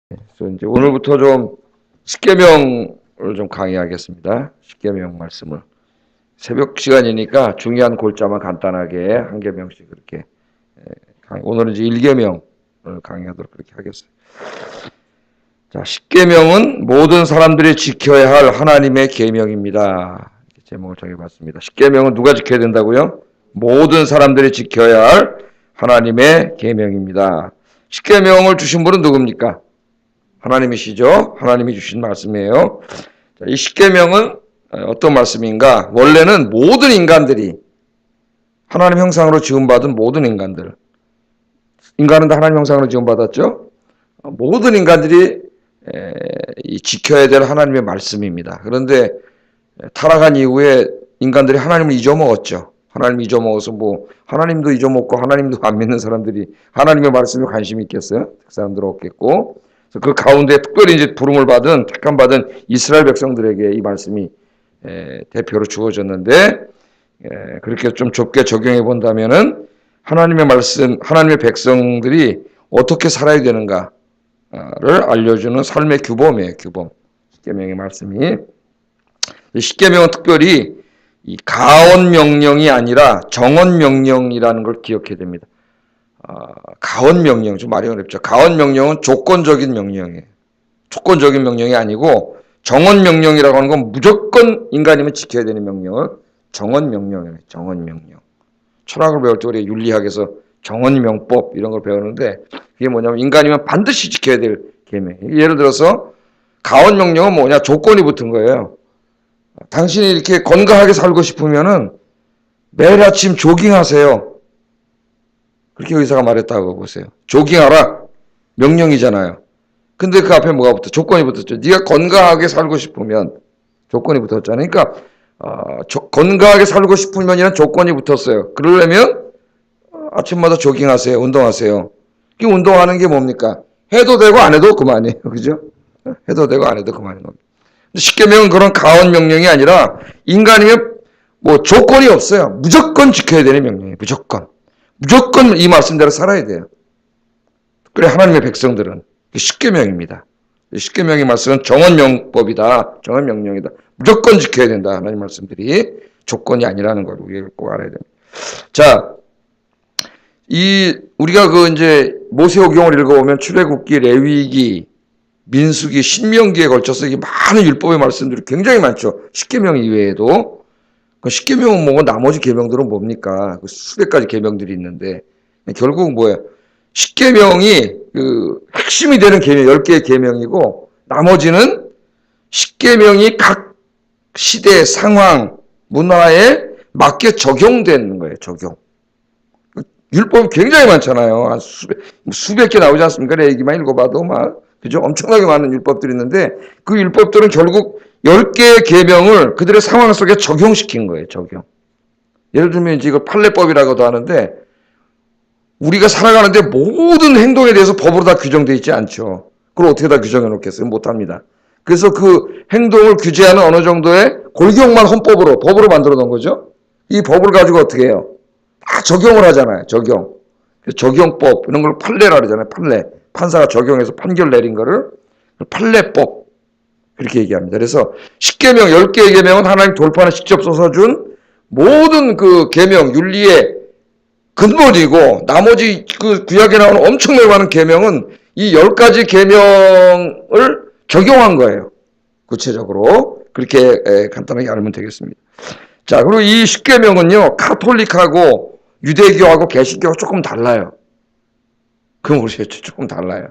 그래서 이제 오늘부터 좀 십계명을 좀 강의하겠습니다. 십계명 말씀을 새벽 시간이니까 중요한 골자만 간단하게 한 계명씩 그렇게 오늘은 이제 1계명을 강의하도록 그렇게 하겠습니다. 자, 십계명은 모든 사람들이 지켜야 할 하나님의 계명입니다. 제목을 정해봤습니다. 십계명은 누가 지켜야 된다고요? 모든 사람들이 지켜야 할 하나님의 계명입니다. 십계명을 주신 분은 누굽니까? 하나님이시죠. 하나님이 주신 말씀이에요. 이 십계명은 어떤 말씀인가? 원래는 모든 인간들이 하나님 형상으로 지음받은 모든 인간들, 인간은 다 하나님 형상으로 지음받았죠. 모든 인간들이 지켜야 될 하나님의 말씀입니다. 그런데 타락한 이후에 인간들이 하나님을 잊어먹었죠. 하나님 잊어먹어서 하나님도 잊어먹고 하나님도 안 믿는 사람들이 하나님의 말씀에 관심이 있겠어요? 그 사람들 없겠고. 그 가운데 특별히 이제 부름을 받은 택함 받은 이스라엘 백성들에게 이 말씀이 대표로 주어졌는데 그렇게 좀 좁게 적용해 본다면은 하나님의 말씀, 하나님의 백성들이 어떻게 살아야 되는가를 알려주는 삶의 규범이에요. 규범. 십계명의 말씀이. 십계명은 특별히 이 가언 명령이 아니라 정언 명령이라는 걸 기억해야 됩니다. 가언 명령, 좀 말이 어렵죠. 가언 명령은 조건적인 명령이에요. 조건적인 명령이 아니고 정언 명령이라고 하는 건 무조건 인간이면 지켜야 되는 명령을 정언 명령이에요. 정언 명령. 철학을 배울 때 우리 윤리학에서 정언 명법 이런 걸 배우는데 그게 뭐냐면 인간이면 반드시 지켜야 될 계명. 예를 들어서 가언 명령은 뭐냐? 조건이 붙은 거예요. 당신이 이렇게 건강하게 살고 싶으면은 매일 아침 조깅하세요. 그렇게 의사가 말했다고 보세요. 조깅하라. 명령이잖아요. 근데 그 앞에 뭐가 붙어? 조건이 붙었죠. 네가 건강하게 살고 싶으면 조건이 붙었잖아요. 그러니까 건강하게 살고 싶으면이라는 조건이 붙었어요. 그러려면 아침마다 조깅하세요. 운동하세요. 그 운동하는 게 뭡니까? 해도 되고 안 해도 그만이에요. 그죠? 해도 되고 안 해도 그만인 겁니다. 십계명은 그런 가언 명령이 아니라 인간이면 조건이 없어요. 무조건 지켜야 되는 명령이에요. 무조건. 무조건 이 말씀대로 살아야 돼요. 그래 하나님의 백성들은 십계명입니다. 십계명의 말씀은 정언명법이다. 정언명령이다. 무조건 지켜야 된다. 하나님 말씀들이 조건이 아니라는 걸 우리가 꼭 알아야 됩니다. 자, 우리가 이제 모세오경을 읽어보면 출애굽기, 레위기, 민수기, 신명기에 걸쳐서 이게 많은 율법의 말씀들이 굉장히 많죠. 십계명 이외에도. 그 십계명은 뭐고 나머지 계명들은 뭡니까? 수백 가지 계명들이 있는데 결국 뭐예요? 십계명이 핵심이 되는 계명 10개의 계명이고 나머지는 십계명이 각 시대, 상황, 문화에 맞게 적용되는 거예요. 적용. 율법이 굉장히 많잖아요. 한 수백 개 나오지 않습니까? 레위기만 읽어봐도 그죠? 엄청나게 많은 율법들이 있는데 그 율법들은 결국 10개의 계명을 그들의 상황 속에 적용시킨 거예요. 적용. 예를 들면 이제 이거 판례법이라고도 하는데 우리가 살아가는데 모든 행동에 대해서 법으로 다 규정되어 있지 않죠. 그걸 어떻게 다 규정해 놓겠어요? 못합니다. 그래서 그 행동을 규제하는 어느 정도의 골격만 헌법으로, 법으로 만들어 놓은 거죠. 이 법을 가지고 어떻게 해요? 다 적용을 하잖아요. 적용. 적용법 이런 걸 판례라 그러잖아요. 판례. 판사가 적용해서 판결 내린 거를 판례법 그렇게 얘기합니다. 그래서 10계명, 10개의 계명은 하나님 돌판에 직접 써서준 모든 그 계명, 윤리의 근본이고 나머지 그 구약에 나오는 엄청나게 많은 계명은 이 10가지 계명을 적용한 거예요. 구체적으로. 그렇게 간단하게 알면 되겠습니다. 자, 그리고 이 10계명은요. 카톨릭하고 유대교하고 개신교가 조금 달라요. 그건 모르시죠? 조금 달라요.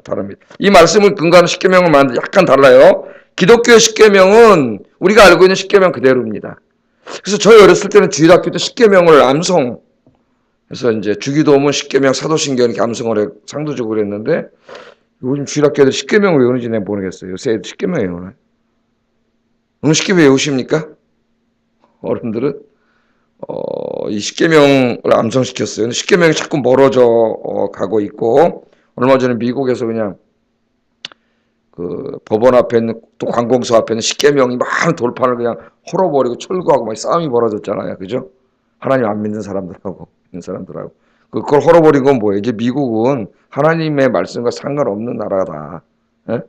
다릅니다. 이 말씀을 근거하는 십계명을 만드는 약간 달라요. 기독교의 십계명은 우리가 알고 있는 십계명 그대로입니다. 그래서 저희 어렸을 때는 주일학교 때 십계명을 암송, 그래서 이제 주기도문 십계명, 사도신경 이렇게 암송을 상도 주고 그랬는데 요즘 주일학교 애들 십계명을 외우는지 내가 모르겠어요. 요새 애들 십계명 외우나요? 오늘 십계명 외우십니까? 어른들은? 이 십계명을 암송시켰어요. 십계명이 자꾸 멀어져 가고 있고 얼마 전에 미국에서 그냥 그 법원 앞에 있는 또 관공서 앞에 있는 십계명이 많은 돌판을 그냥 헐어버리고 철거하고 막 싸움이 벌어졌잖아요. 그죠? 하나님 안 믿는 사람들하고 있는 사람들하고 그걸 헐어버린 건 뭐예요? 이제 미국은 하나님의 말씀과 상관없는 나라다. 예?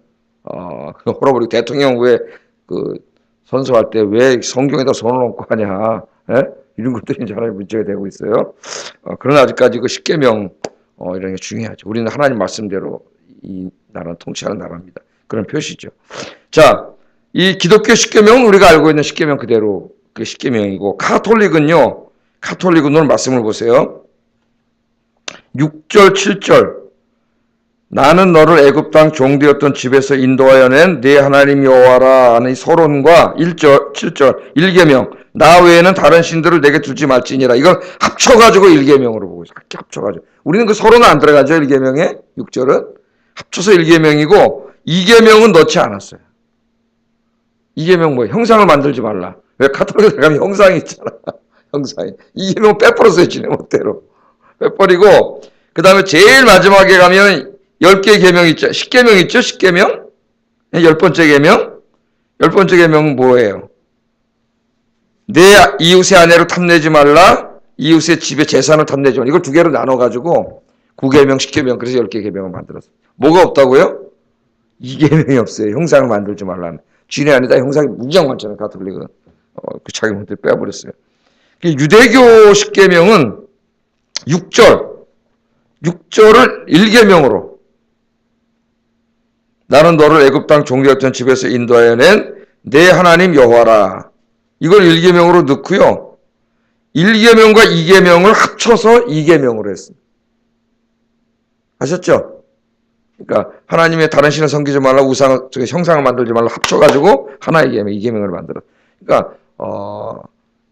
헐어버리고 대통령 왜 그 선서할 때 왜 성경에다 손을 얹고 하냐? 예? 이런 것들이 이제 하나의 문제가 되고 있어요. 그러나 아직까지 그 십계명 이런 게 중요하죠. 우리는 하나님 말씀대로 이 나라는 통치하는 나라입니다. 그런 표시죠. 자, 이 기독교 십계명은 우리가 알고 있는 십계명 그대로 그 십계명이고, 카톨릭은 오늘 말씀을 보세요. 6절, 7절. 나는 너를 애굽 땅 종되었던 집에서 인도하여 낸 네 하나님 여호와라 하는 서론과 1절, 7절 1계명. 나 외에는 다른 신들을 내게 두지 말지니라. 이걸 합쳐가지고 1계명으로 보고 있어요. 합쳐가지고. 우리는 그 서론은 안 들어가죠. 1계명에 6절은. 합쳐서 1계명이고 2계명은 넣지 않았어요. 2계명 뭐예요? 형상을 만들지 말라. 왜 카톨릭에 가면 형상이 있잖아. 형상이. 2계명 빼버렸어요. 지네 멋대로. 빼버리고 그 다음에 제일 마지막에 가면 10개 계명 있죠. 10계명 있죠. 10계명. 10번째 계명. 10번째 계명은 뭐예요? 내 이웃의 아내를 탐내지 말라. 이웃의 집에 재산을 탐내지 말라. 이걸 두 개로 나눠가지고 9계명, 10계명 그래서 10개 계명을 만들었어요. 뭐가 없다고요? 2계명이 없어요. 형상을 만들지 말라는. 쥐네 안에다 형상이 무지장 많잖아요. 가톨릭은. 그 자기 몸들 빼버렸어요. 유대교 10계명은 6절을 1계명으로 나는 너를 애굽 땅 종되었던 집에서 인도하여 낸 내 하나님 여호와라. 이걸 1계명으로 넣고요. 1계명과 2계명을 합쳐서 2계명으로 했습니다. 아셨죠? 그러니까 하나님의 다른 신을 섬기지 말라, 형상을 만들지 말라 합쳐가지고 하나의 계명, 2계명을 만들어. 그러니까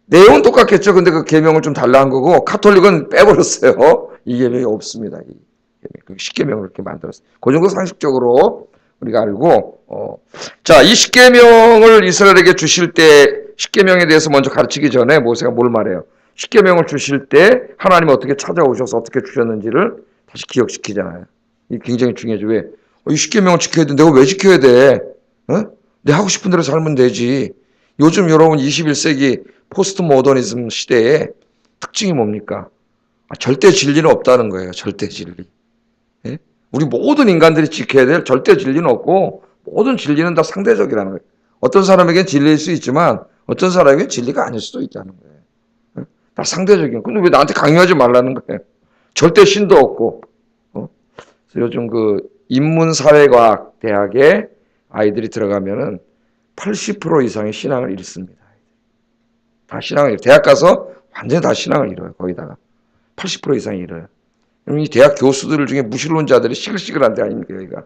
내용은 똑같겠죠. 근데 그 계명을 좀 달라 한 거고 카톨릭은 빼버렸어요. 2계명이 없습니다. 10계명을 이렇게 만들었어요. 그 정도 상식적으로 우리가 알고 자, 이 10계명을 이스라엘에게 주실 때 10계명에 대해서 먼저 가르치기 전에 모세가 뭘 말해요? 10계명을 주실 때 하나님이 어떻게 찾아오셔서 어떻게 주셨는지를 다시 기억시키잖아요. 이게 굉장히 중요하죠. 왜? 이 10계명을 지켜야 돼. 내가 왜 지켜야 돼? 내 하고 싶은 대로 살면 되지. 요즘 여러분 21세기 포스트 모더니즘 시대에 특징이 뭡니까? 절대 진리는 없다는 거예요. 절대 진리. 예? 우리 모든 인간들이 지켜야 될 절대 진리는 없고 모든 진리는 다 상대적이라는 거예요. 어떤 사람에게는 진리일 수 있지만 어떤 사람에게는 진리가 아닐 수도 있다는 거예요. 예? 다 상대적인. 근데 왜 나한테 강요하지 말라는 거예요? 절대 신도 없고. 그래서 요즘 그 인문사회과학 대학에 아이들이 들어가면은 80% 이상의 신앙을 잃습니다. 다 신앙을 잃어요. 대학 가서 완전히 다 신앙을 잃어요. 거기다가 80% 이상이 잃어요. 이 대학 교수들 중에 무신론자들이 시글시글한 데 아닙니까 여기가.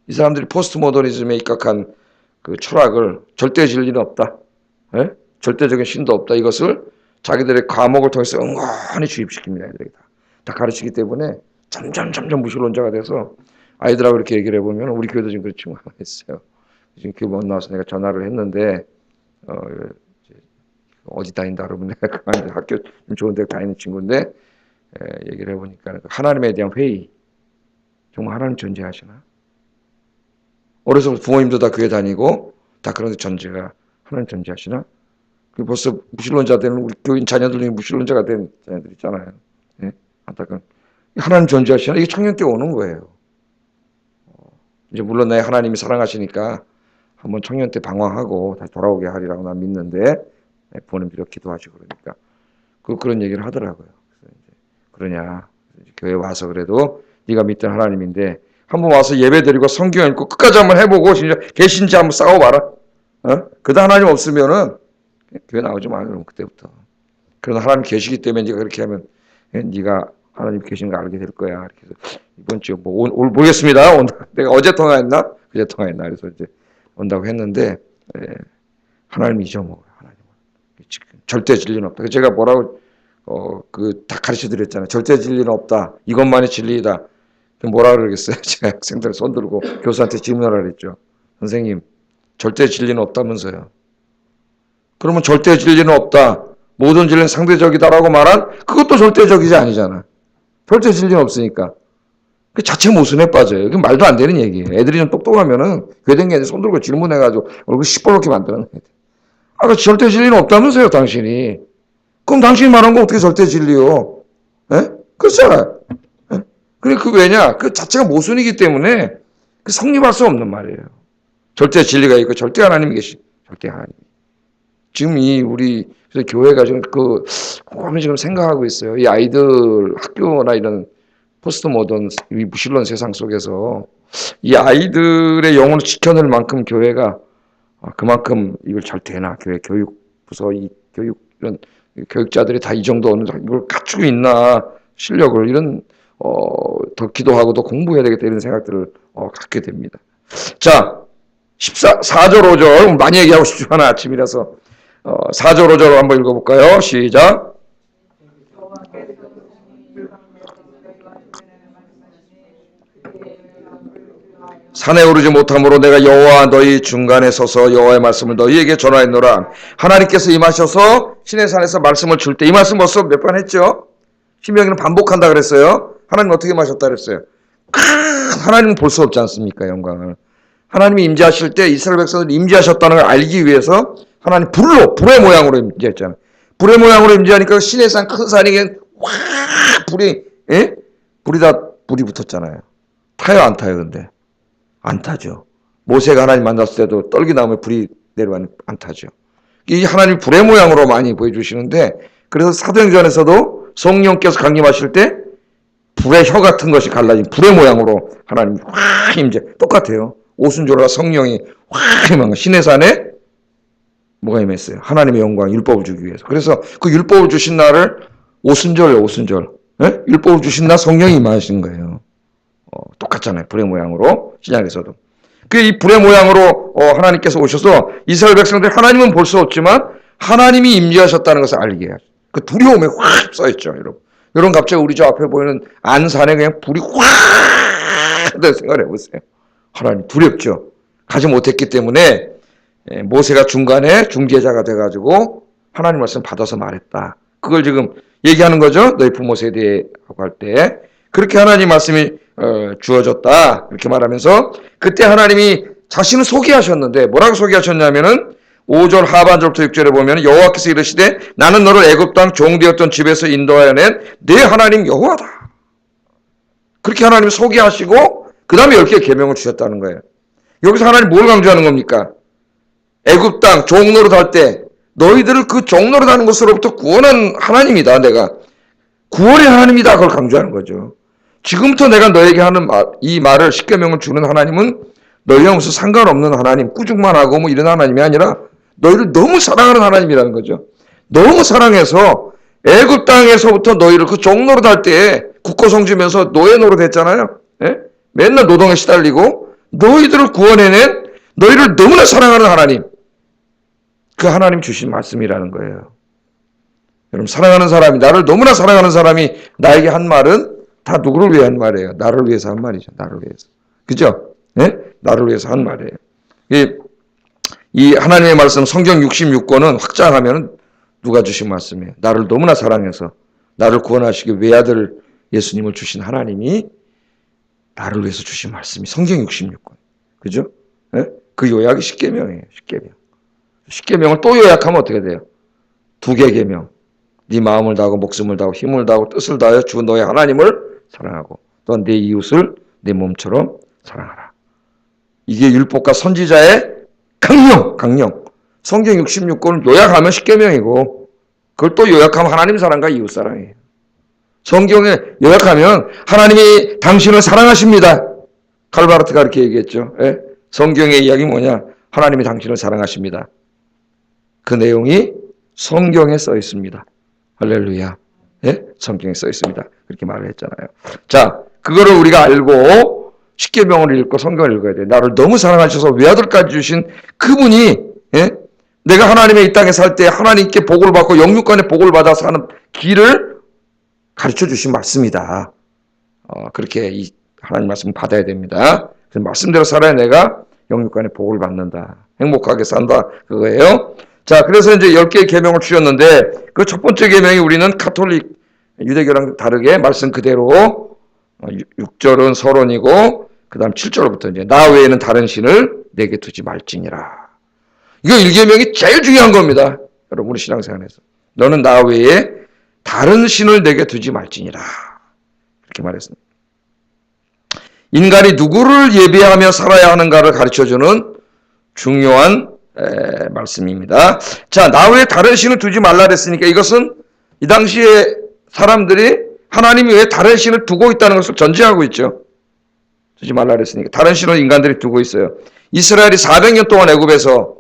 이 사람들이 포스트 모더니즘에 입각한 그 철학을 절대 진리는 없다. 절대적인 신도 없다. 이것을 자기들의 과목을 통해서 은근히 주입시킵니다. 애들이 다 가르치기 때문에 점점 무신론자가 돼서 아이들하고 이렇게 얘기를 해보면 우리 교회도 지금 그런 친구가 하나 있어요. 지금 교회 못 나와서 내가 전화를 했는데 어디 다닌다 그러면 내가 학교 좀 좋은 데 다니는 친구인데 얘기를 해보니까 하나님에 대한 회의. 정말 하나님 존재하시나? 어려서 부모님도 다 교회 다니고 다 그런데 전제가 하나님 존재하시나? 벌써 무신론자들은 우리 교인 자녀들 중에 무신론자가 된 자녀들 있잖아요. 예? 안타까운 하나님 존재하시나? 이게 청년 때 오는 거예요. 이제 물론 내 하나님이 사랑하시니까 한번 청년 때 방황하고 다시 돌아오게 하리라고 난 믿는데 부모님들이 기도하시고 그러니까 그런 얘기를 하더라고요. 그래서 이제 그러냐 교회 와서 그래도 네가 믿던 하나님인데 한번 와서 예배드리고 성경 읽고 끝까지 한번 해보고 진짜 계신지 한번 싸워봐라. 그다 하나님 없으면은 교회 나오지 마. 그럼 그때부터. 그러나 하나님 계시기 때문에 네가 그렇게 하면 네가 하나님 계신 거 알게 될 거야. 이렇게 해서 이번 주에 올 모르겠습니다. 내가 어제 통화했나? 그제 통화했나? 그래서 이제 온다고 했는데 하나님 잊어먹어요. 하나님 절대 진리는 없다. 제가 뭐라고 다 가르쳐 드렸잖아요. 절대 진리는 없다. 이것만이 진리이다. 뭐라 그러겠어요? 제가 학생들 손 들고 교수한테 질문하라 그랬죠. 선생님, 절대 진리는 없다면서요. 그러면 절대 진리는 없다. 모든 진리는 상대적이다라고 말한 그것도 절대적이지 아니잖아. 절대 진리는 없으니까. 그 자체 모순에 빠져요. 그 말도 안 되는 얘기예요. 애들이 좀 똑똑하면은 교대경에 손 들고 질문해가지고 얼굴 시뻘겋게 만들어놔야 돼. 그 절대 진리는 없다면서요, 당신이. 그럼 당신이 말한 거 어떻게 절대 진리요? 예? 그렇잖아요. 그래, 그 왜냐? 그 자체가 모순이기 때문에 그 성립할 수 없는 말이에요. 절대 진리가 있고 절대 하나님이 계시, 절대 하나님. 지금 이 우리 교회가 지금 곰곰이 지금 생각하고 있어요. 이 아이들 학교나 이런 포스트 모던 이 무신론 세상 속에서 이 아이들의 영혼을 지켜낼 만큼 교회가 그만큼 이걸 잘 되나, 교회 교육부서 이 교육 이런 교육자들이 다 이 정도 어느 정도 이걸 갖추고 있나, 실력을 이런 더 기도하고 더 공부해야 되겠다 이런 생각들을 갖게 됩니다. 자, 4절 5절 많이 얘기하고 싶지만 아침이라서 4절 5절 한번 읽어볼까요? 시작. 산에 오르지 못함으로 내가 여호와 너희 중간에 서서 여호와의 말씀을 너희에게 전하였노라. 하나님께서 임하셔서 시내산에서 말씀을 줄 때, 이 말씀 벌써 몇 번 했죠? 신명기는 반복한다 그랬어요. 하나님 어떻게 임하셨다 그랬어요? 하나님은 볼 수 없지 않습니까? 영광을. 하나님이 임재하실 때 이스라엘 백성들이 임재하셨다는 걸 알기 위해서 하나님 불의 모양으로 임재했잖아요. 불의 모양으로 임재하니까 시내산 큰 산이 와 불이 붙었잖아요. 타요 안 타요? 근데 안 타죠. 모세가 하나님 만났을 때도 떨기나무에 불이 내려가는 안 타죠. 이 하나님 불의 모양으로 많이 보여주시는데, 그래서 사도행전에서도 성령께서 강림하실 때 불의 혀 같은 것이 갈라진 불의 모양으로 하나님이 확 임재. 똑같아요. 오순절과 성령이 확 임한 거. 시내산에 뭐가 임했어요? 하나님의 영광, 율법을 주기 위해서. 그래서 그 율법을 주신 날을 오순절이에요. 오순절. 네? 율법을 주신 날 성령이 임하신 거예요. 똑같잖아요. 불의 모양으로. 신약에서도. 그 이 불의 모양으로 하나님께서 오셔서 이스라엘 백성들이 하나님은 볼 수 없지만 하나님이 임재하셨다는 것을 알게 해요. 그 두려움에 확 써있죠, 여러분. 여러분 갑자기 우리 저 앞에 보이는 안산에 그냥 불이 확 생각을 해보세요. 하나님 두렵죠. 가지 못했기 때문에 모세가 중간에 중재자가 돼가지고 하나님 말씀 받아서 말했다. 그걸 지금 얘기하는 거죠. 너희 부모 세대하고 할 때. 그렇게 하나님 말씀이 주어졌다. 이렇게 말하면서 그때 하나님이 자신을 소개하셨는데 뭐라고 소개하셨냐면은 5절 하반절부터 6절에 보면 여호와께서 이르시되 나는 너를 애굽 땅 종되었던 집에서 인도하여 낸 내 하나님 여호와다. 그렇게 하나님이 소개하시고 그 다음에 10개의 계명을 주셨다는 거예요. 여기서 하나님 뭘 강조하는 겁니까? 애굽 땅 종노릇 할 때 너희들을 그 종노릇 하는 것으로부터 구원한 하나님이다. 내가 구원의 하나님이다. 그걸 강조하는 거죠. 지금부터 내가 너에게 하는 이 말을 십계명을 주는 하나님은 너희와 무슨 상관없는 하나님, 꾸중만 하고 뭐 이런 하나님이 아니라 너희를 너무 사랑하는 하나님이라는 거죠. 너무 사랑해서 애굽 땅에서부터 너희를 그 종노릇 할 때 국고성지면서 노예 노릇 했잖아요. 예? 맨날 노동에 시달리고 너희들을 구원해낸 너희를 너무나 사랑하는 하나님, 그 하나님 주신 말씀이라는 거예요. 여러분, 사랑하는 사람이, 나를 너무나 사랑하는 사람이 나에게 한 말은 다 누구를 위해 한 말이에요? 나를 위해서 한 말이죠. 나를 위해서. 그죠? 네? 나를 위해서 한 말이에요. 이 하나님의 말씀 성경 66권은 확장하면 누가 주신 말씀이에요? 나를 너무나 사랑해서 나를 구원하시기 외아들 예수님을 주신 하나님이 나를 위해서 주신 말씀이 성경 66권. 그죠? 네? 그 요약이 십계명이에요. 십계명. 십계명을 또 요약하면 어떻게 돼요? 2개 계명. 네 마음을 다하고 목숨을 다하고 힘을 다하고 뜻을 다하여 주 너의 하나님을 사랑하고 또한 내 이웃을 내 몸처럼 사랑하라. 이게 율법과 선지자의 강령. 성경 66권을 요약하면 십계명이고 그걸 또 요약하면 하나님 사랑과 이웃 사랑이에요. 성경에 요약하면 하나님이 당신을 사랑하십니다. 칼바르트가 그렇게 얘기했죠. 예? 성경의 이야기 뭐냐? 하나님이 당신을 사랑하십니다. 그 내용이 성경에 써 있습니다. 할렐루야. 예? 성경에 써 있습니다. 그렇게 말을 했잖아요. 자, 그거를 우리가 알고 십계명을 읽고 성경을 읽어야 돼요. 나를 너무 사랑하셔서 외아들까지 주신 그분이, 예? 내가 하나님의 이 땅에 살 때 하나님께 복을 받고 영육간의 복을 받아 사는 길을 가르쳐 주신 말씀이다. 그렇게 이 하나님 말씀 받아야 됩니다. 그 말씀대로 살아야 내가 영육간의 복을 받는다. 행복하게 산다. 그거예요. 자, 그래서 이제 10개의 계명을 주셨는데 그 첫 번째 계명이 우리는 가톨릭 유대교랑 다르게 말씀 그대로 6절은 서론이고 그다음 7절부터 이제 나 외에는 다른 신을 내게 두지 말지니라. 이거 1계명이 제일 중요한 겁니다. 여러분 우리 신앙생활에서 너는 나 외에 다른 신을 내게 두지 말지니라. 이렇게 말했습니다. 인간이 누구를 예배하며 살아야 하는가를 가르쳐주는 중요한 말씀입니다. 자, 나 외에 다른 신을 두지 말라 그랬으니까 이것은 이 당시에 사람들이 하나님이 왜 다른 신을 두고 있다는 것을 전제하고 있죠. 두지 말라 그랬으니까 다른 신을 인간들이 두고 있어요. 이스라엘이 400년 동안 애굽에서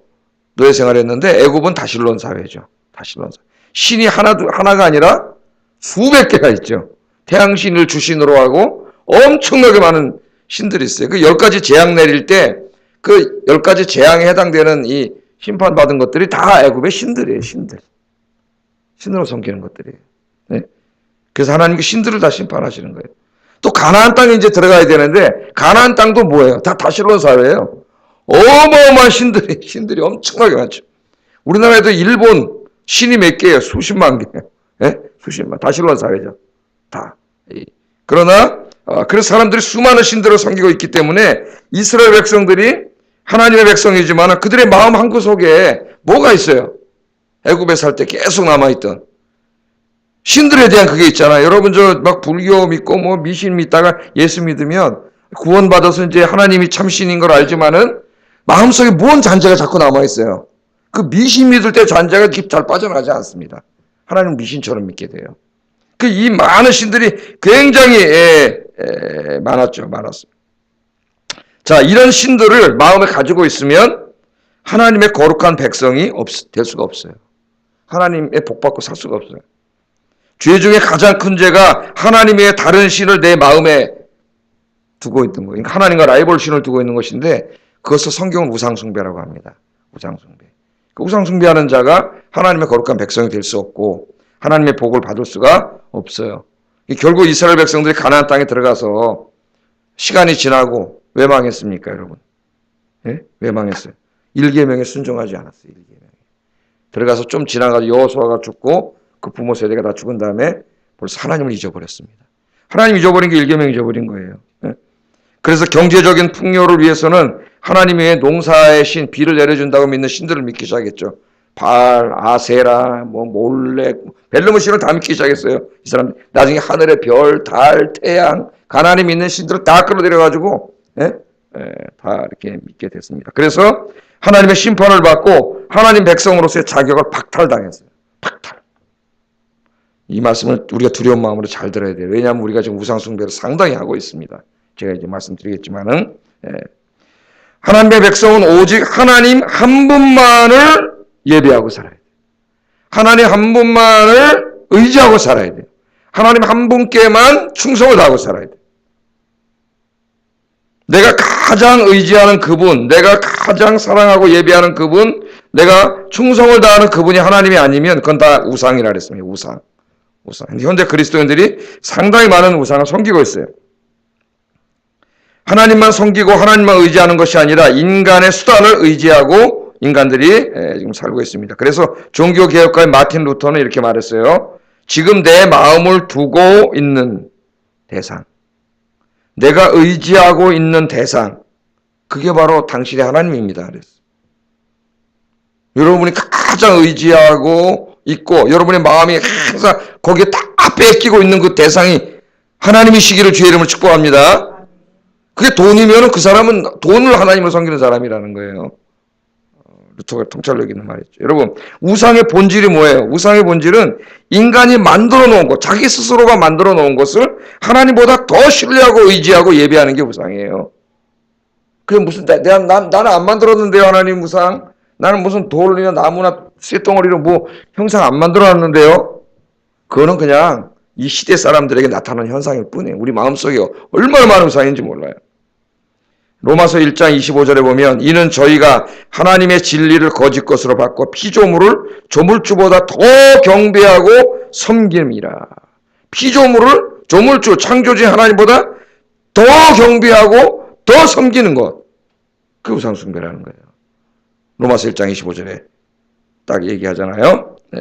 노예 생활했는데 애굽은 다실론 사회죠. 다실론 사회. 신이 하나가 아니라 수백 개가 있죠. 태양신을 주신으로 하고 엄청나게 많은 신들이 있어요. 그 10가지 재앙 내릴 때 그 10가지 재앙에 해당되는 이 심판받은 것들이 다 애굽의 신들이에요. 신들. 신으로 섬기는 것들이에요. 네? 그래서 하나님 그 신들을 다 심판하시는 거예요. 또 가나안 땅에 이제 들어가야 되는데 가나안 땅도 뭐예요? 다 다실론 사회예요. 어마어마한 신들이 엄청나게 많죠. 우리나라에도 일본 신이 몇 개예요? 수십만 개. 네? 수십만. 다실론 사회죠. 다. 그러나 그래서 사람들이 수많은 신들을 섬기고 있기 때문에 이스라엘 백성들이 하나님의 백성이지만 그들의 마음 한구석에 뭐가 있어요? 애굽에 살 때 계속 남아있던 신들에 대한 그게 있잖아요. 여러분 저 막 불교 믿고 뭐 미신 믿다가 예수 믿으면 구원받아서 이제 하나님이 참신인 걸 알지만은 마음속에 무언 잔재가 자꾸 남아있어요. 그 미신 믿을 때 잔재가 잘 빠져나가지 않습니다. 하나님 미신처럼 믿게 돼요. 그 이 많은 신들이 굉장히 많았죠. 많았어요. 자, 이런 신들을 마음에 가지고 있으면 하나님의 거룩한 백성이 될 수가 없어요. 하나님의 복받고 살 수가 없어요. 죄 중에 가장 큰 죄가 하나님의 다른 신을 내 마음에 두고 있는 거예요. 그러니까 하나님과 라이벌 신을 두고 있는 것인데 그것을 성경은 우상숭배라고 합니다. 우상숭배. 그 우상숭배하는 자가 하나님의 거룩한 백성이 될 수 없고 하나님의 복을 받을 수가 없어요. 결국 이스라엘 백성들이 가나안 땅에 들어가서 시간이 지나고 왜 망했습니까, 여러분? 예? 왜 망했어요? 1계명에 순종하지 않았어요. 1계명에. 들어가서 좀 지나가지고 여호수아가 죽고 그 부모 세대가 다 죽은 다음에 벌써 하나님을 잊어버렸습니다. 하나님 잊어버린 게 1계명 잊어버린 거예요. 예? 그래서 경제적인 풍요를 위해서는 하나님의 농사의 신, 비를 내려준다고 믿는 신들을 믿기 시작했죠. 바알, 아세라, 몰렉, 벨르무 신을 다 믿기 시작했어요. 이 사람 나중에 하늘의 별, 달, 태양, 가나안에 믿는 신들을 다 끌어들여가지고 다 이렇게 믿게 됐습니다. 그래서 하나님의 심판을 받고 하나님 백성으로서의 자격을 박탈당했어요. 박탈. 이 말씀을 우리가 두려운 마음으로 잘 들어야 돼요. 왜냐하면 우리가 지금 우상숭배를 상당히 하고 있습니다. 제가 이제 말씀드리겠지만은 하나님의 백성은 오직 하나님 한 분만을 예배하고 살아야 돼요. 하나님 한 분만을 의지하고 살아야 돼요. 하나님 한 분께만 충성을 다하고 살아야 돼요. 내가 가장 의지하는 그분, 내가 가장 사랑하고 예배하는 그분, 내가 충성을 다하는 그분이 하나님이 아니면 그건 다 우상이라 그랬습니다. 우상. 현재 그리스도인들이 상당히 많은 우상을 섬기고 있어요. 하나님만 섬기고 하나님만 의지하는 것이 아니라 인간의 수단을 의지하고 인간들이 지금 살고 있습니다. 그래서 종교개혁가의 마틴 루터는 이렇게 말했어요. 지금 내 마음을 두고 있는 대상, 내가 의지하고 있는 대상, 그게 바로 당신의 하나님입니다. 그랬어요. 여러분이 가장 의지하고 있고 여러분의 마음이 항상 거기에 딱 뺏기고 있는 그 대상이 하나님이시기를 주의 이름을 축복합니다. 그게 돈이면 그 사람은 돈을 하나님을 섬기는 사람이라는 거예요. 루터가 통찰력 있는 말이죠. 여러분, 우상의 본질이 뭐예요? 우상의 본질은 인간이 만들어 놓은 것, 자기 스스로가 만들어 놓은 것을 하나님보다 더 신뢰하고 의지하고 예배하는 게 우상이에요. 그게 무슨, 나는 안 만들었는데요, 하나님 우상. 나는 무슨 돌이나 나무나 쇳덩어리로 뭐 형상 안 만들어 놨는데요. 그거는 그냥 이 시대 사람들에게 나타나는 현상일 뿐이에요. 우리 마음속에 얼마나 많은 우상인지 몰라요. 로마서 1장 25절에 보면 이는 저희가 하나님의 진리를 거짓 것으로 바꿔 피조물을 조물주보다 더 경배하고 섬김이라. 피조물을 조물주 창조주인 하나님보다 더 경배하고 더 섬기는 것. 그 우상숭배라는 거예요. 로마서 1장 25절에 딱 얘기하잖아요. 네.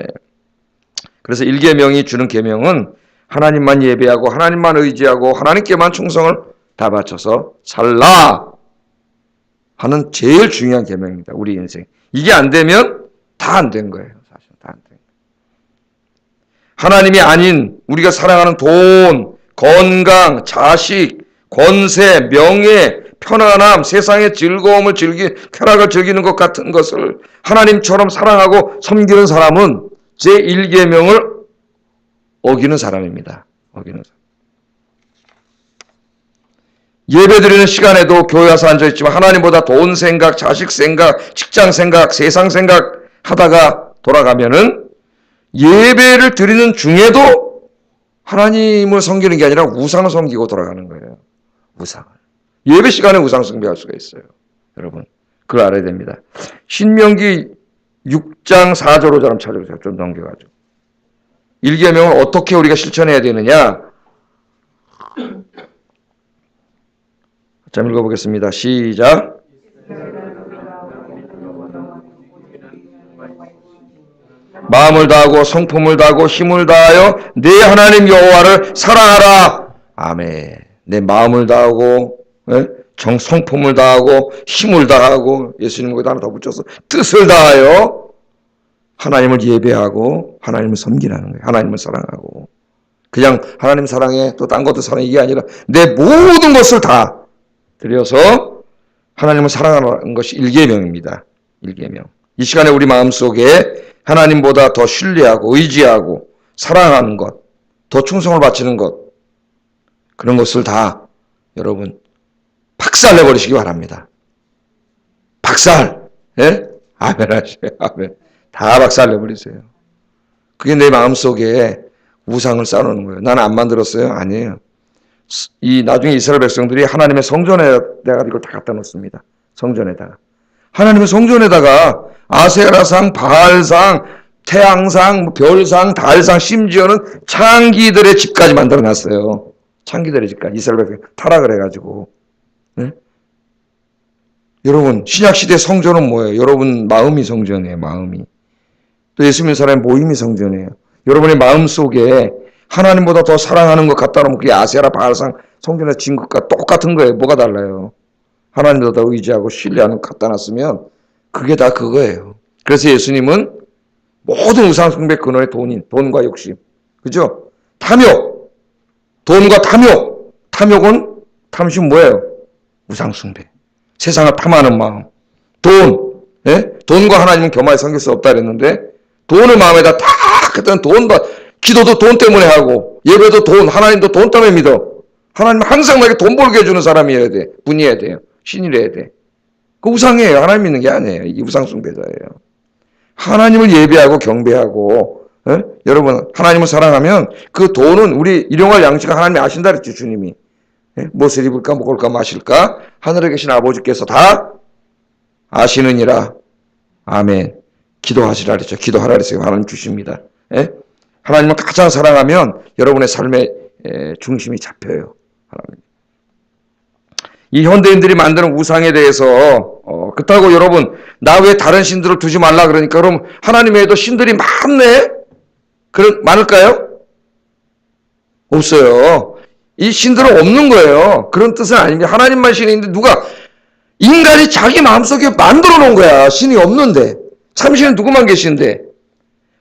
그래서 1계명이 주는 계명은 하나님만 예배하고 하나님만 의지하고 하나님께만 충성을 다 바쳐서 살라 하는 제일 중요한 계명입니다. 우리 인생. 이게 안 되면 다 안 된 거예요. 사실 다 안 된 거예요. 하나님이 아닌 우리가 사랑하는 돈, 건강, 자식, 권세, 명예, 편안함, 세상의 즐거움을 쾌락을 즐기는 것 같은 것을 하나님처럼 사랑하고 섬기는 사람은 제1계명을 어기는 사람입니다. 어기는 사람. 예배드리는 시간에도 교회 와서 앉아있지만 하나님보다 돈 생각, 자식 생각, 직장 생각, 세상 생각 하다가 돌아가면은 예배를 드리는 중에도 하나님을 섬기는 게 아니라 우상을 섬기고 돌아가는 거예요. 우상을. 예배 시간에 우상 숭배할 수가 있어요. 여러분, 그걸 알아야 됩니다. 신명기 6장 4절로 좀 찾아보세요. 좀 넘겨가지고. 1계명을 어떻게 우리가 실천해야 되느냐? 자, 읽어보겠습니다. 시작. 마음을 다하고 성품을 다하고 힘을 다하여 내 하나님 여호와를 사랑하라. 아멘. 내 마음을 다하고 성품을 다하고 힘을 다하고 예수님 거기다 하나 더 붙여서 뜻을 다하여 하나님을 예배하고 하나님을 섬기라는 거예요. 하나님을 사랑하고 그냥 하나님 사랑해 또 딴 것도 사랑해 이게 아니라 내 모든 것을 다 들여서 하나님을 사랑하는 것이 1계명입니다. 1계명. 이 시간에 우리 마음속에 하나님보다 더 신뢰하고 의지하고 사랑하는 것, 더 충성을 바치는 것 그런 것을 다 여러분 박살내버리시기 바랍니다. 박살! 예? 아멘 하세요. 아멘. 다 박살내버리세요. 그게 내 마음속에 우상을 쌓아놓는 거예요. 나는 안 만들었어요? 아니에요. 나중에 이스라엘 백성들이 하나님의 성전에다가 이걸 다 갖다 놓습니다. 성전에다가. 하나님의 성전에다가 아세라상, 바알상, 태양상, 별상, 달상, 심지어는 창기들의 집까지 만들어 놨어요. 창기들의 집까지. 이스라엘 백성이 타락을 해가지고. 네? 여러분, 신약시대 성전은 뭐예요? 여러분 마음이 성전이에요. 마음이. 또 예수 믿는 사람의 모임이 성전이에요. 여러분의 마음속에 하나님보다 더 사랑하는 것 갖다 놓으면 그게 아세라, 바알상, 성전에 진 것과 똑같은 거예요. 뭐가 달라요? 하나님보다 더 의지하고 신뢰하는 것 갖다 놨으면 그게 다 그거예요. 그래서 예수님은 모든 우상 숭배 근원의 돈과 욕심. 그죠? 탐욕. 돈과 탐욕. 탐욕은 뭐예요? 우상 숭배. 세상을 탐하는 마음. 돈. 예? 돈과 하나님은 겸하여 섬길 수 없다 그랬는데 돈을 마음에다 딱 했더니 기도도 돈 때문에 하고 예배도 돈, 하나님도 돈 때문에 믿어. 하나님은 항상 나에게 돈 벌게 해주는 사람이어야 돼. 분이어야 돼요. 신이래야 돼. 그 우상이에요. 하나님 믿는 게 아니에요. 이 우상 숭배자예요. 하나님을 예배하고 경배하고 여러분 하나님을 사랑하면 그 돈은 우리 일용할 양식을 하나님이 아신다 그랬죠. 주님이. 무엇을 입을까 먹을까 마실까 하늘에 계신 아버지께서 다 아시느니라. 아멘. 기도하시라 그랬죠. 기도하라 그랬어요. 하나님 주십니다. 하나님을 가장 사랑하면 여러분의 삶의 중심이 잡혀요. 하나님. 이 현대인들이 만드는 우상에 대해서 그렇다고 여러분 나 왜 다른 신들을 두지 말라 그러니까 그럼 하나님 외에도 신들이 많네? 많을까요? 없어요. 이 신들은 없는 거예요. 그런 뜻은 아닙니다. 하나님만 신인데 인간이 자기 마음속에 만들어 놓은 거야. 신이 없는데. 참신은 누구만 계신데.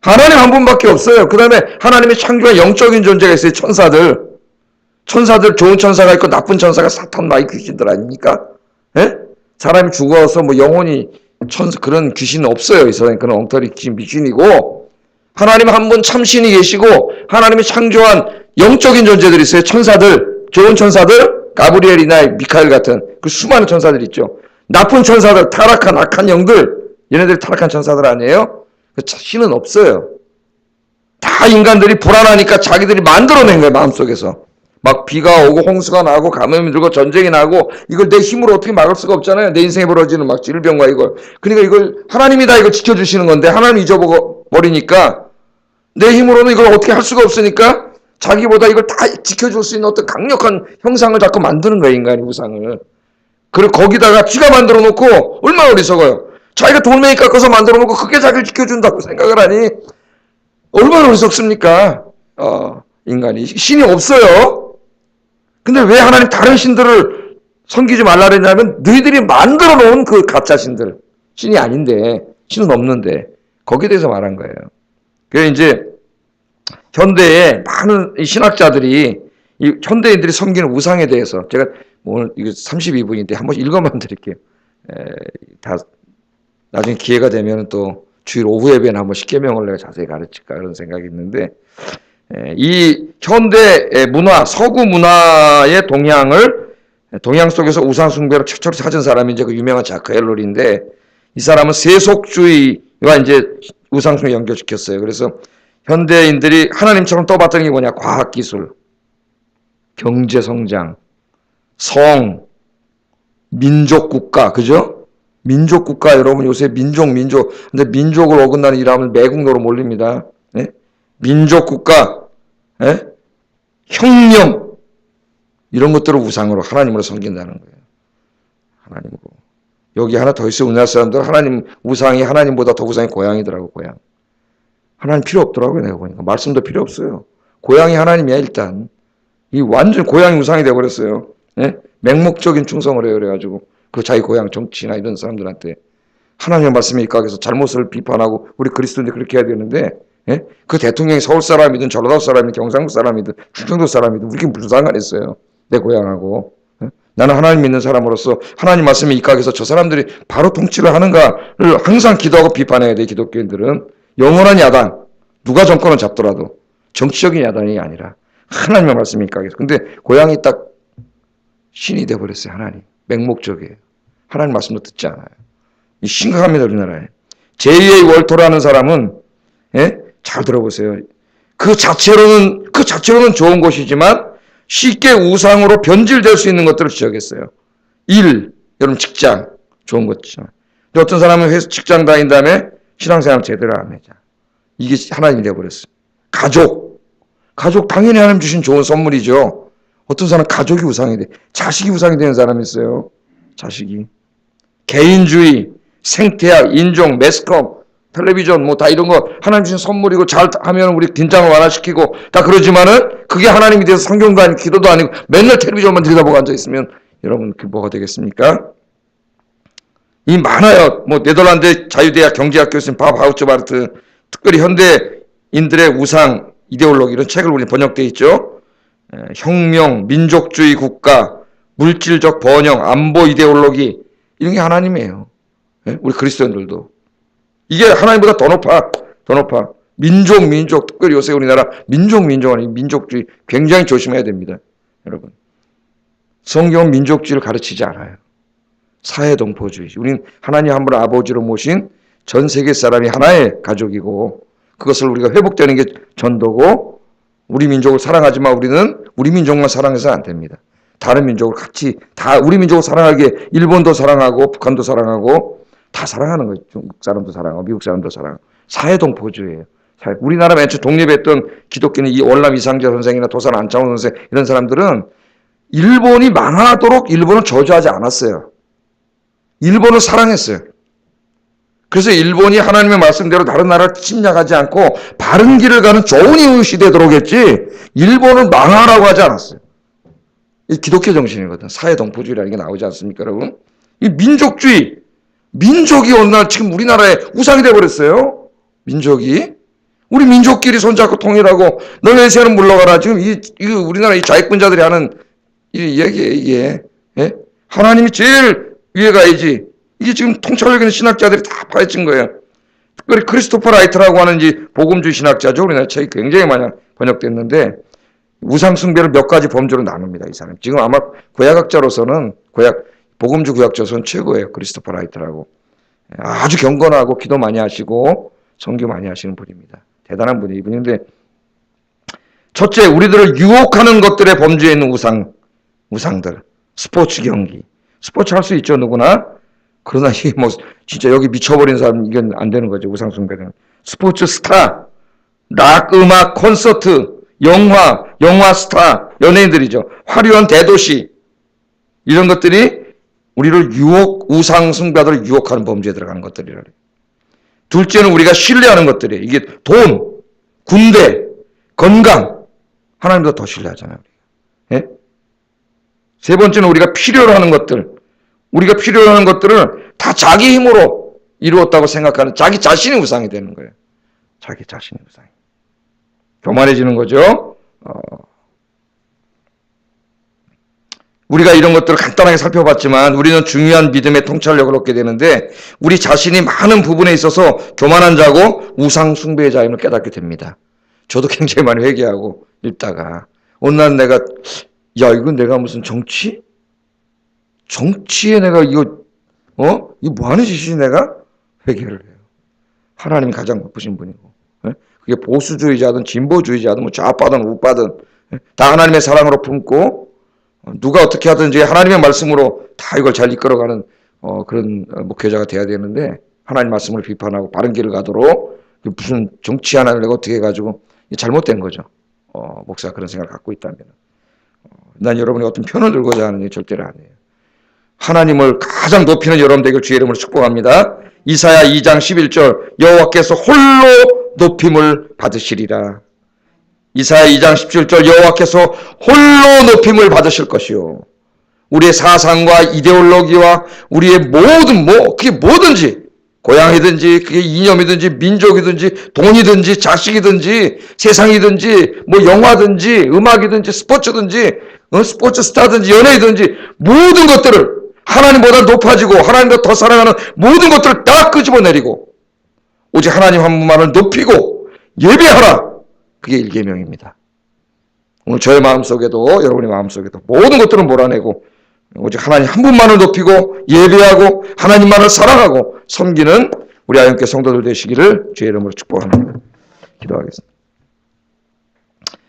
하나님 한 분밖에 없어요. 그 다음에 하나님의 창조한 영적인 존재가 있어요. 천사들. 좋은 천사가 있고 나쁜 천사가 사탄, 마귀, 귀신들 아닙니까? 예? 사람이 죽어서 영혼이 그런 귀신은 없어요. 이 세상에 그런 엉터리 귀신, 미신이고 하나님 한 분 참신이 계시고 하나님이 창조한 영적인 존재들이 있어요. 천사들, 좋은 천사들, 가브리엘이나 미카엘 같은 그 수많은 천사들 있죠. 나쁜 천사들, 타락한 악한 영들, 얘네들이 타락한 천사들 아니에요? 신은 없어요. 다 인간들이 불안하니까 자기들이 만들어낸 거예요. 마음속에서. 막 비가 오고 홍수가 나고 가뭄이 들고 전쟁이 나고 이걸 내 힘으로 어떻게 막을 수가 없잖아요. 내 인생에 벌어지는 막 질병과 이걸. 그러니까 이걸 하나님이 다 이걸 지켜주시는 건데 하나님 잊어버리니까 내 힘으로는 이걸 어떻게 할 수가 없으니까 자기보다 이걸 다 지켜줄 수 있는 어떤 강력한 형상을 자꾸 만드는 거예요. 인간이 우상을. 그리고 거기다가 지가 만들어 놓고 얼마나 어리석어요. 자기가 돌멩이 깎아서 만들어 놓고 그게 자기를 지켜준다고 생각을 하니 얼마나 어리석습니까? 인간이. 신이 없어요. 근데 왜 하나님 다른 신들을 섬기지 말라 그랬냐면 너희들이 만들어 놓은 그 가짜 신들. 신이 아닌데, 신은 없는데 거기에 대해서 말한 거예요. 그래서 이제 현대에 많은 신학자들이 이 현대인들이 섬기는 우상에 대해서 제가 오늘 이거 32분인데 한번 읽어만 드릴게요. 다 나중에 기회가 되면 또 주일 오후 예배는 한번 십계명을 내가 자세히 가르칠까 그런 생각이 있는데, 이 현대 문화, 서구 문화의 동양 속에서 우상 숭배를 최초로 찾은 사람이 이제 그 유명한 자크 앨롤인데, 이 사람은 세속주의와 이제 우상 숭배 연결시켰어요. 그래서 현대인들이 하나님처럼 떠받드는 게 뭐냐? 과학기술, 경제성장, 성, 민족국가, 그죠? 민족국가, 여러분 요새 민족. 근데 민족을 어긋나는 일하면 매국노로 몰립니다. 네? 민족국가, 네? 혁명, 이런 것들을 우상으로, 하나님으로 섬긴다는 거예요. 하나님으로. 여기 하나 더 있어요. 우리나라 사람들 하나님, 우상이 하나님보다 더 우상이 고향이더라고, 고향. 하나님 필요 없더라고요, 내가 보니까. 말씀도 필요 없어요. 고향이 하나님이야, 일단. 이 완전 고향이 우상이 돼버렸어요. 예? 맹목적인 충성을 해요, 그래가지고. 그 자기 고향 정치나 이런 사람들한테. 하나님의 말씀에 입각해서 잘못을 비판하고, 우리 그리스도인들 그렇게 해야 되는데, 예? 그 대통령이 서울 사람이든 전라도 사람이든 경상도 사람이든 충청도 사람이든 우리కి 무슨 상관있어요. 내 고향하고. 예? 나는 하나님 믿는 사람으로서 하나님 말씀에 입각해서 저 사람들이 바로 통치를 하는가를 항상 기도하고 비판해야 돼, 기독교인들은. 영원한 야당, 누가 정권을 잡더라도 정치적인 야당이 아니라 하나님의 말씀이 입각해서. 근데 고향이 딱 신이 돼버렸어요, 하나님. 맹목적이에요. 하나님 말씀도 듣지 않아요. 이 심각합니다, 우리나라에. 제2의 월토라는 사람은, 예? 잘 들어보세요. 그 자체로는 좋은 것이지만 쉽게 우상으로 변질될 수 있는 것들을 지적했어요. 일, 여러분 직장, 좋은 것이지만. 근데 어떤 사람은 직장 다닌 다음에 신앙생활 제대로 안 하자. 이게 하나님이 되어버렸어요. 가족 당연히 하나님 주신 좋은 선물이죠. 어떤 사람은 가족이 우상이 돼. 자식이 우상이 되는 사람이 있어요. 자식이. 개인주의, 생태학, 인종, 매스컴, 텔레비전 뭐 다 이런 거 하나님 주신 선물이고 잘하면 우리 긴장을 완화시키고 다 그러지만은 그게 하나님이 돼서 성경도 아니고 기도도 아니고 맨날 텔레비전만 들여다보고 앉아있으면 여러분 그 뭐가 되겠습니까? 이 많아요. 뭐 네덜란드 자유대학 경제학 교수님 밥 하우츠바르트 특별히 현대인들의 우상 이데올로기 이런 책을 우리 번역돼 있죠. 혁명, 민족주의 국가, 물질적 번영, 안보 이데올로기 이런 게 하나님이에요. 우리 그리스도인들도. 이게 하나님보다 더 높아. 민족, 특별히 요새 우리나라 민족 아니 민족주의 굉장히 조심해야 됩니다. 여러분. 성경은 민족주의를 가르치지 않아요. 사회동포주의. 우리는 하나님 한 분 아버지로 모신 전 세계 사람이 하나의 가족이고 그것을 우리가 회복되는 게 전도고 우리 민족을 사랑하지만 우리는 우리 민족만 사랑해서는 안 됩니다. 다른 민족을 같이 다 우리 민족을 사랑하기에 일본도 사랑하고 북한도 사랑하고 다 사랑하는 거예요. 중국 사람도 사랑하고 미국 사람도 사랑하고 사회동포주의예요. 우리나라 맨 처음 독립했던 기독교는 이 월남 이상재 선생이나 도산 안창호 선생 이런 사람들은 일본이 망하도록 일본을 저주하지 않았어요. 일본을 사랑했어요. 그래서 일본이 하나님의 말씀대로 다른 나라를 침략하지 않고 바른 길을 가는 좋은 이웃이 되도록 했지 일본을 망하라고 하지 않았어요. 이 기독교 정신이거든. 사회동포주의라는 게 나오지 않습니까, 여러분? 이 민족이 어느 날 지금 우리나라에 우상이 돼버렸어요. 민족이. 우리 민족끼리 손잡고 통일하고 너네 세는 물러가라. 지금 이 우리나라 이 좌익분자들이 하는 이 얘기예요, 이게. 예? 하나님이 제일 위에 가야지. 이게 지금 통찰력 있는 신학자들이 다 파헤친 거예요. 특별히 크리스토퍼 라이트라고 하는 복음주의 신학자죠. 우리나라 책이 굉장히 많이 번역됐는데 우상 숭배를 몇 가지 범주로 나눕니다. 이 사람. 지금 아마 구약학자로서는 복음주 구약자로서는 최고예요. 크리스토퍼 라이트라고. 아주 경건하고 기도 많이 하시고 선교 많이 하시는 분입니다. 대단한 분이 이분인데 첫째, 우리들을 유혹하는 것들의 범주에 있는 우상들. 스포츠 경기. 스포츠 할 수 있죠, 누구나. 그러나 이게 뭐 진짜 여기 미쳐버린 사람 이건 안 되는 거죠. 우상 숭배는. 스포츠 스타, 락 음악 콘서트, 영화 스타, 연예인들이죠. 화려한 대도시 이런 것들이 우리를 우상 숭배들을 유혹하는 범주에 들어가는 것들이라. 둘째는 우리가 신뢰하는 것들이에요. 이게 돈, 군대, 건강 하나님보다 더 신뢰하잖아요. 예? 세 번째는 우리가 필요로 하는 것들. 우리가 필요로 하는 것들을 다 자기 힘으로 이루었다고 생각하는 자기 자신이 우상이 되는 거예요. 자기 자신이 우상이. 교만해지는 거죠. 우리가 이런 것들을 간단하게 살펴봤지만 우리는 중요한 믿음의 통찰력을 얻게 되는데 우리 자신이 많은 부분에 있어서 교만한 자고 우상 숭배의 자임을 깨닫게 됩니다. 저도 굉장히 많이 회개하고 읽다가 어느 날 내가 이건 내가 무슨 정치에 내가 이거 뭐 하는 짓이지 내가? 회개를 해요. 하나님이 가장 높으신 분이고 그게 보수주의자든 진보주의자든 뭐 좌파든 우파든 다 하나님의 사랑으로 품고 누가 어떻게 하든지 하나님의 말씀으로 다 이걸 잘 이끌어가는 그런 목회자가 돼야 되는데 하나님 말씀을 비판하고 바른 길을 가도록 무슨 정치 하나를 내가 어떻게 해가지고 잘못된 거죠. 목사가 그런 생각을 갖고 있다면 난 여러분이 어떤 편을 들고자 하는 게 절대로 아니에요. 하나님을 가장 높이는 여러분 되길 주의 이름으로 축복합니다. 이사야 2장 11절 여호와께서 홀로 높임을 받으시리라. 이사야 2장 17절 여호와께서 홀로 높임을 받으실 것이요. 우리의 사상과 이데올로기와 우리의 모든 그게 뭐든지 고향이든지 그게 이념이든지 민족이든지 돈이든지 자식이든지 세상이든지 영화든지 음악이든지 스포츠든지 스포츠 스타든지 연예이든지 모든 것들을 하나님보다 높아지고 하나님보다 더 사랑하는 모든 것들을 다 끄집어내리고 오직 하나님 한 분만을 높이고 예배하라. 그게 일계명입니다. 오늘 저의 마음속에도 여러분의 마음속에도 모든 것들을 몰아내고 오직 하나님 한 분만을 높이고 예배하고 하나님만을 사랑하고 섬기는 우리 아영교회 성도들 되시기를 주의 이름으로 축복합니다. 기도하겠습니다.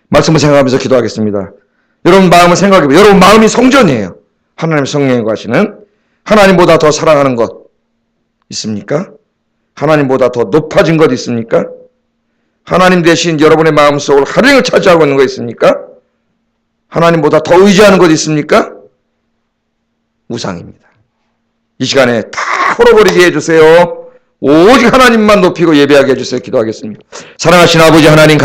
말씀을 생각하면서 기도하겠습니다. 여러분 마음을 생각해보세요. 여러분 마음이 성전이에요. 하나님 성령이 하시는 하나님보다 더 사랑하는 것 있습니까? 하나님보다 더 높아진 것 있습니까? 하나님 대신 여러분의 마음속을 하루종일 차지하고 있는 것 있습니까? 하나님보다 더 의지하는 것 있습니까? 우상입니다. 이 시간에 다 헐어버리게 해주세요. 오직 하나님만 높이고 예배하게 해주세요. 기도하겠습니다. 사랑하신 아버지 하나님